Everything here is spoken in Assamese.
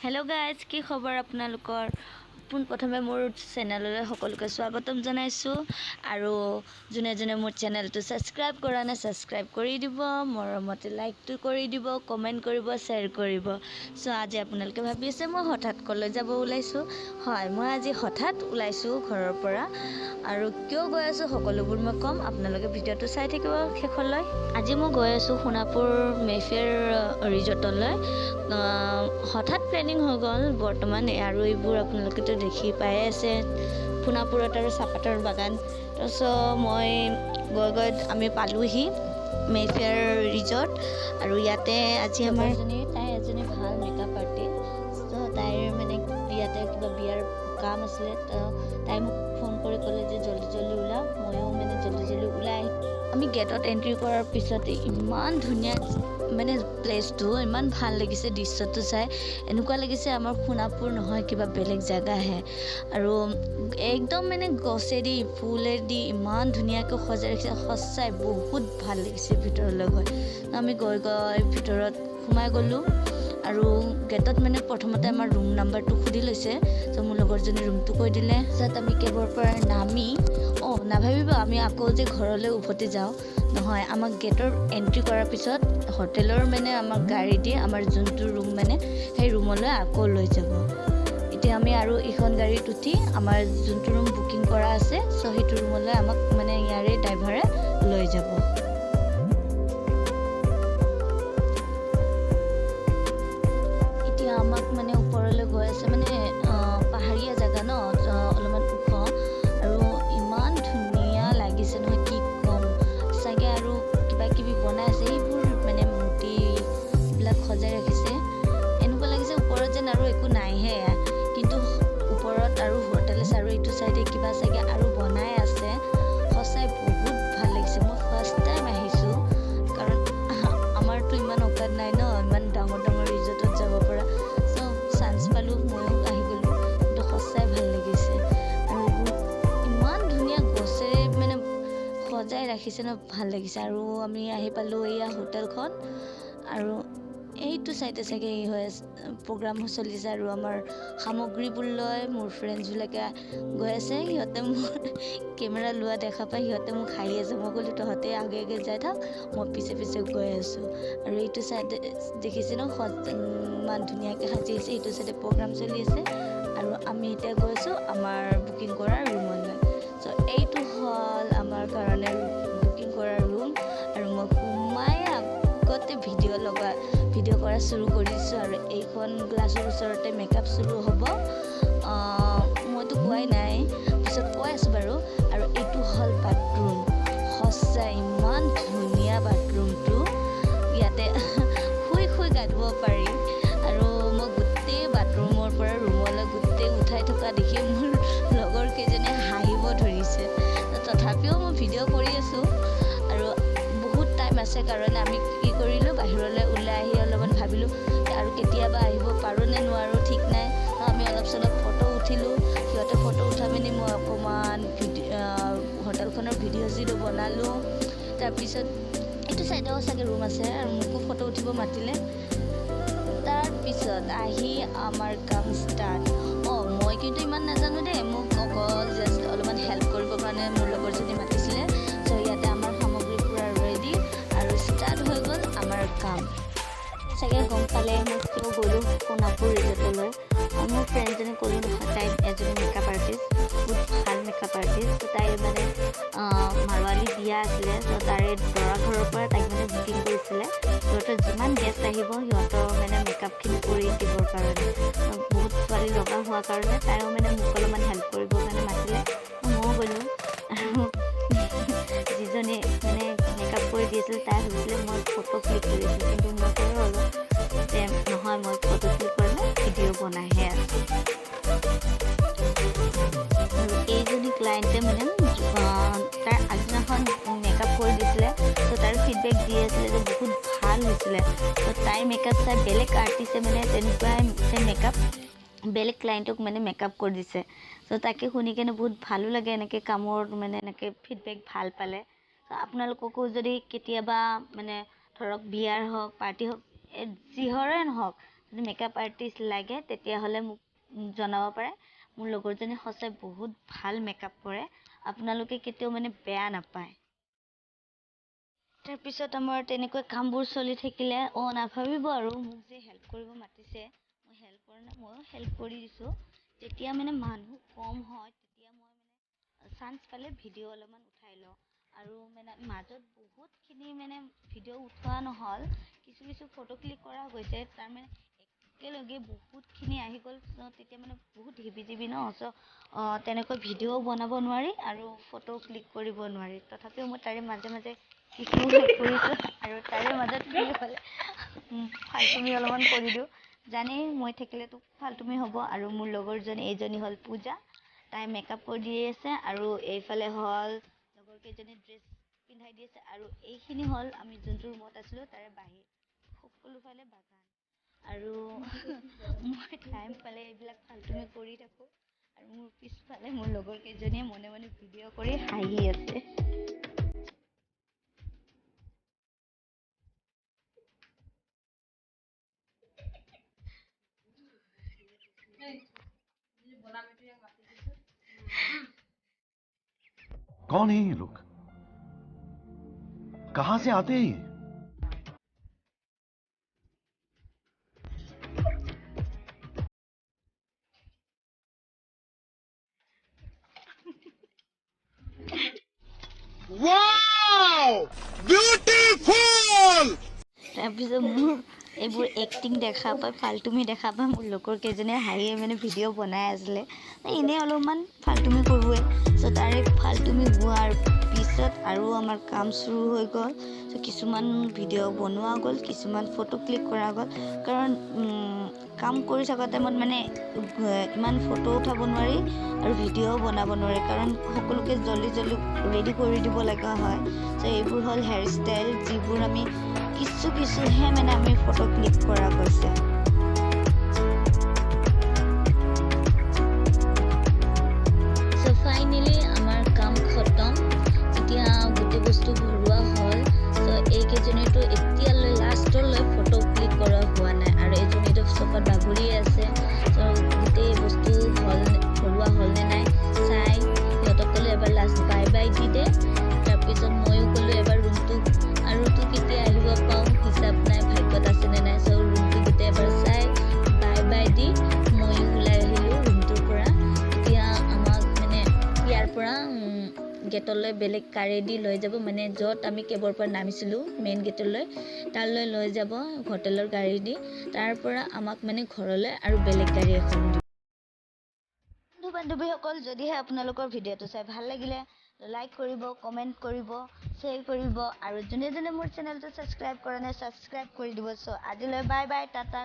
হেল্ল' গাইজ, কি খবৰ আপোনালোকৰ? পোনপ্ৰথমে মোৰ চেনেললৈ সকলোকে স্বাগতম জনাইছোঁ আৰু যোনে যোনে মোৰ চেনেলটো ছাবস্ক্ৰাইব কৰা নাই ছাবস্ক্ৰাইব কৰি দিব, মৰমতে লাইকটো কৰি দিব, কমেণ্ট কৰিব, শ্বেয়াৰ কৰিব। চ' আজি আপোনালোকে ভাবি আছে মই হঠাৎ ক'লৈ যাব ওলাইছোঁ। হয়, মই আজি হঠাৎ ওলাইছোঁ ঘৰৰ পৰা আৰু কিয় গৈ আছোঁ সকলোবোৰ মই ক'ম, আপোনালোকে ভিডিঅ'টো চাই থাকিব শেষলৈ। আজি মই গৈ আছোঁ সোণাপুৰ মেফেয়াৰ ৰিজৰ্টলৈ। হঠাৎ প্লেনিং হৈ গ'ল বৰ্তমান, আৰু এইবোৰ আপোনালোকেতো দেখি পায়ে আছে সোণাপুৰত আৰু চাহপাতৰ বাগান। তাৰপিছত মই গৈ আমি পালোঁহি মেফেয়াৰ ৰিজৰ্ট, আৰু ইয়াতে আজি আমাৰ তাই এজনী ভাল মেকআপ আৰ্টিষ্ট। ত' তাইৰ মানে ইয়াতে কিবা বিয়াৰ কাম আছিলে, তাই মোক ফোন কৰি ক'লে যে জল্দি জল্দি ওলাও। ময়ো মানে জল্দি জল্দি ওলাই আমি গেটত এণ্ট্ৰি কৰাৰ পিছতে ইমান ধুনীয়া মানে প্লেচটো, ইমান ভাল লাগিছে দৃশ্যটো চাই। এনেকুৱা লাগিছে আমাৰ সোণাপুৰ নহয়, কিবা বেলেগ জেগাহে। আৰু একদম মানে গছেদি ফুলেদি ইমান ধুনীয়াকৈ সজাই ৰাখিছে, সঁচাই বহুত ভাল লাগিছে ভিতৰলৈ গৈ। আমি গৈ ভিতৰত সোমাই গ'লোঁ আৰু গেটত মানে প্ৰথমতে আমাৰ ৰুম নাম্বাৰটো সুধি লৈছে। ত' মোৰ লগৰজনী ৰুমটো কৈ দিলে। তাৰপিছত আমি কেবৰ পৰা নামি নাভাবিব আমি আকৌ যে ঘৰলৈ উভতি যাওঁ, নহয়, আমাক গেটৰ এণ্ট্ৰি কৰাৰ পিছত হোটেলৰ মানে আমাক গাড়ী দি আমাৰ যোনটো ৰুম মানে সেই ৰুমলৈ আকৌ লৈ যাব। এতিয়া আমি আৰু এইখন গাড়ীত উঠি আমাৰ যোনটো ৰুম বুকিং কৰা আছে, চ' সেইটো ৰুমলৈ আমাক মানে ইয়াৰে ড্ৰাইভাৰে লৈ যাব। এতিয়া আমাক মানে ওপৰলৈ গৈ আছে, মানে পাহাৰীয়া জেগা ন, অলপমান ওখ, আৰু ইমান ধুনীয়া লাগিছে নহয় কি ক'ম। চাগে আৰু কিবা কিবি বনাই আছে, এইবোৰ মানে মূৰ্তিবিলাক সজাই ৰাখিছে। এনেকুৱা লাগিছে ওপৰত যেন আৰু একো নাইহে, কিন্তু ওপৰত আৰু হোটেল আছে আৰু এইটো চাইডে কিবা চাগে আৰু বনাই আছে। সঁচাই বহুত ভাল লাগিছে। মই ফাৰ্ষ্ট টাইম আহিছোঁ, কাৰণ আমাৰতো ইমান অকাত নাই ন ইমান ডাঙৰ ডাঙৰ ৰিজৰ্টত যাব পৰা। চ' চান্স পালোঁ, ময়ো আহি গ'লোঁ, কিন্তু সঁচাই ভাল লাগিছে। আৰু এইবোৰ ইমান ধুনীয়া গছেৰে মানে সজাই ৰাখিছে ন, ভাল লাগিছে। আৰু আমি আহি পালোঁ এয়া হোটেলখন, আৰু এইটো চাইডে চাগে এই হৈ আছে প্ৰগ্ৰাম চলিছে, আৰু আমাৰ সামগ্ৰীবোৰ লৈ মোৰ ফ্ৰেণ্ডছবিলাকে গৈ আছে। সিহঁতে মোৰ কেমেৰা লোৱা দেখা পাই সিহঁতে মোক হাঁহি আছে। মই ক'লোঁ তহঁতে আগে আগে যাই থাক, মই পিছে পিছে গৈ আছোঁ। আৰু এইটো চাইডে দেখিছে ন ইমান ধুনীয়াকৈ সাজি আছে, এইটো চাইডে প্ৰগ্ৰাম চলি আছে। আৰু আমি এতিয়া গৈ আছোঁ আমাৰ বুকিং কৰা ৰুমলৈ। চ' এইটো হ'ল আমাৰ কাৰণে বুকিং কৰা ৰুম, আৰু মই সোমাই আগতে ভিডিঅ' কৰা চুৰু কৰিছোঁ। আৰু এইখন গ্লাছৰ ওচৰতে মেকআপ চুৰু হ'ব, মইতো কোৱাই নাই, পিছত কৈ আছোঁ বাৰু। আৰু এইটো হ'ল বাথৰুম, সঁচাই ইমান ধুনীয়া বাথৰুমটো। ইয়াতে শুই শুই গা ধুব পাৰি। আৰু মই গোটেই বাথৰুমৰ পৰা ৰুমলৈ গোটেই উঠাই থকা দেখি মোৰ লগৰ কেইজনে হাঁহিব ধৰিছে। তথাপিও মই ভিডিঅ' কৰি আছোঁ, আৰু বহুত টাইম আছে কাৰণে আমি কি কৰিলোঁ, বাহিৰলৈ ওলাই আহি অলপমান ভাবিলোঁ আৰু কেতিয়াবা আহিব পাৰোঁ নে নোৱাৰোঁ ঠিক নাই। আমি অলপ চলপ ফটো উঠিলোঁ। সিহঁতে ফটো উঠা পিনি মই অকণমান হোটেলখনৰ ভিডিঅ' বনালোঁ। তাৰপিছত এইটো চাইডেও চাগে ৰুম আছে, আৰু মোকো ফটো উঠিব মাতিলে। তাৰপিছত আহি আমাৰ কাম ষ্টাৰ্ট। মই কিন্তু ইমান নাজানো দেই, মোক অকল জাষ্ট অলপমান হেল্প কৰিবৰ কাৰণে মোৰ লগৰজনী মাতিছিলে। চ' ইয়াতে আমাৰ সামগ্ৰী পূৰা ৰেডি, আৰু ষ্টাৰ্ট হৈ গ'ল আমাৰ কাম। চাগে গম পালে মই কিয় গ'লোঁ সোণাপুৰ ৰিজৰ্টলৈ। মোৰ ফ্ৰেণ্ডজনী ক'লোঁ নহয়, তাই এজনী মেকআপ আৰ্টিষ্ট, বহুত ভাল মেকআপ আৰ্টিষ্ট। ত' তাইৰ মানে মাৰোৱালী বিয়া আছিলে, ত' তাৰে দৰা ঘৰৰ পৰা তাইক মানে বুকিং কৰিছিলে। সিহঁতৰ যিমান গেষ্ট আহিব সিহঁতৰ মানে মেকআপখিনি কৰি দিবৰ কাৰণে। বহুত ছোৱালী লগা হোৱাৰ কাৰণে তাইও মানে মোক অলপমান হেল্প কৰিবৰ কাৰণে মাতিলে। ময়ো গ'লোঁ, আৰু যিজনী মানে মেকআপ কৰি দিছিল তাই ভাবিছিলে মই ফটো ক্লিক কৰিছোঁ, কিন্তু মই কৈ হ'লোঁ যে নহয়, মই ফটো ক্লিক কৰা নাই, ভিডিঅ' বনাইহে আছোঁ। আৰু এইজনী ক্লাইণ্টে মানে তাৰ আগদিনাখন মেকআপ কৰি দিছিলে, ত' তাৰ ফিডবেক দি আছিলে যে বহুত ভাল হৈছিলে। ত' তাইৰ মেকআপ চাই বেলেগ আৰ্টিষ্টে মানে তেনেকুৱাই মেকআপ বেলেগ ক্লাইণ্টক মানে মেকআপ কৰি দিছে। ত' তাকে শুনি কেনে বহুত ভালো লাগে, এনেকৈ কামৰ মানে এনেকৈ ফিডবেক ভাল পালে। ত' আপোনালোককো যদি কেতিয়াবা মানে ধৰক বিয়াৰ হওক, পাৰ্টি হওক, যিহৰে নহওক, যদি মেকআপ আৰ্টিষ্ট লাগে তেতিয়াহ'লে মোক জনাব পাৰে। মোৰ লগৰজনী সঁচাই বহুত ভাল মেকআপ কৰে, আপোনালোকে কেতিয়াও মানে বেয়া নাপায়। তাৰপিছত আমাৰ তেনেকৈ কামবোৰ চলি থাকিলে নাভাবিব আৰু মোক যে হেল্প কৰিব মাতিছে, মই হেল্প কৰা নাই, ময়ো হেল্প কৰি দিছোঁ। যেতিয়া মানে মানুহ কম হয় তেতিয়া মই মানে চান্স পালে ভিডিঅ' অলপমান উঠাই লওঁ। আৰু মানে মাজত বহুতখিনি মানে ভিডিঅ' উঠোৱা নহ'ল, কিছু কিছু ফটো ক্লিক কৰা গৈছে, তাৰমানে একেলগে বহুতখিনি আহি গ'ল। তেতিয়া মানে বহুত হিবি ন, তেনেকৈ ভিডিঅ'ও বনাব নোৱাৰি আৰু ফটো ক্লিক কৰিব নোৱাৰি। তথাপিও মই তাৰে মাজে মাজে কিছু কৰিছোঁ আৰু তাৰে মাজত কি হ'লে ফাল্টুমি অলপমান কৰি দিওঁ। জানেই মই থাকিলেতো ফাল্টুমি হ'ব। আৰু মোৰ লগৰজনী এইজনী হ'ল পূজা, তাই মেকআপ কৰি দি আছে, আৰু এইফালে হ'ল লগৰকেইজনী ড্ৰেছ পিন্ধাই দি আছে, আৰু এইখিনি হ'ল আমি যোনটো ৰুমত আছিলোঁ তাৰে বাহিৰ, সকলোফালে বাগান। আৰু মই টাইম পালে এইবিলাক ফাল্টুমি কৰি থাকোঁ, আৰু মোৰ পিছফালে মোৰ লগৰকেইজনীয়ে মনে মনে ভিডিঅ' কৰি হাঁহি আছে। कौन है ये लोग? कहां से आते हैं ये? Wow! Beautiful! তাৰপিছত মোৰ এইবোৰ এক্টিং দেখা পাই, ফাল্টুমি দেখা পাই মোৰ লগৰ কেইজনীয়ে হাঁহিয়ে মানে ভিডিঅ' বনাই আছিলে। এনেই অলপমান ফাল্টুমি কৰোঁৱে। তাৰে ফাল্টুমি হোৱাৰ পিছত আৰু আমাৰ কাম চুৰু হৈ গ'ল। কিছুমান ভিডিঅ' বনোৱা গ'ল, কিছুমান ফটো ক্লিক কৰা গ'ল। কাৰণ কাম কৰি থকা টাইমত মানে ইমান ফটো উঠাব নোৱাৰি আৰু ভিডিঅ'ও বনাব নোৱাৰি, কাৰণ সকলোকে জল্দি জল্দি ৰেডি কৰি দিব লগা হয়। এইবোৰ হ'ল হেয়াৰ ষ্টাইল, যিবোৰ আমি কিছুহে মানে আমি ফটো ক্লিক কৰা গৈছে। ফাইনেলি আমাৰ কাম খতম। এতিয়া গোটেই বস্তু ভৰোৱা হ'ল। এইকেইজনীতো এতিয়ালৈ লাষ্টলৈ ফটো ক্লিক কৰা হোৱা নাই, আৰু এজনীতো চফাত বাগৰিয়ে আছে। গোটেই বস্তু ভৰোৱা হ'লনে নাই চাই সিহঁতক ক'লো এবাৰ লাষ্ট বাই বাই দি দে। তাৰপিছত ময়ো ক'লো এবাৰ ৰুমটো কেতিয়া আহিব পাওঁ হিচাপ নাই, ভাগ্যত আছেনে নাই। ৰুমটো গোটেই এবাৰ চাই বাই বাই দি ময়ো ওলাই আহিলোঁ ৰুমটোৰ পৰা। এতিয়া আমাক মানে ইয়াৰ পৰা গেটলৈ বেলেগ কাৰেদি লৈ যাব, মানে য'ত আমি কেবৰ পৰা নামিছিলোঁ মেইন গেটলৈ, তালৈ লৈ যাব হোটেলৰ গাড়ী দি। তাৰ পৰা আমাক মানে ঘৰলৈ আৰু বেলেগ গাড়ী এখন দিব। বন্ধু বান্ধৱীসকল, যদিহে আপোনালোকৰ ভিডিঅ'টো চাই ভাল লাগিলে লাইক কৰিব, কমেণ্ট কৰিব, শ্বেয়াৰ কৰিব, আৰু যোনে যোনে মোৰ চেনেলটো ছাবস্ক্ৰাইব কৰা নাই ছাবস্ক্ৰাইব কৰি দিব। আজিলৈ বাই বাই, টাটা।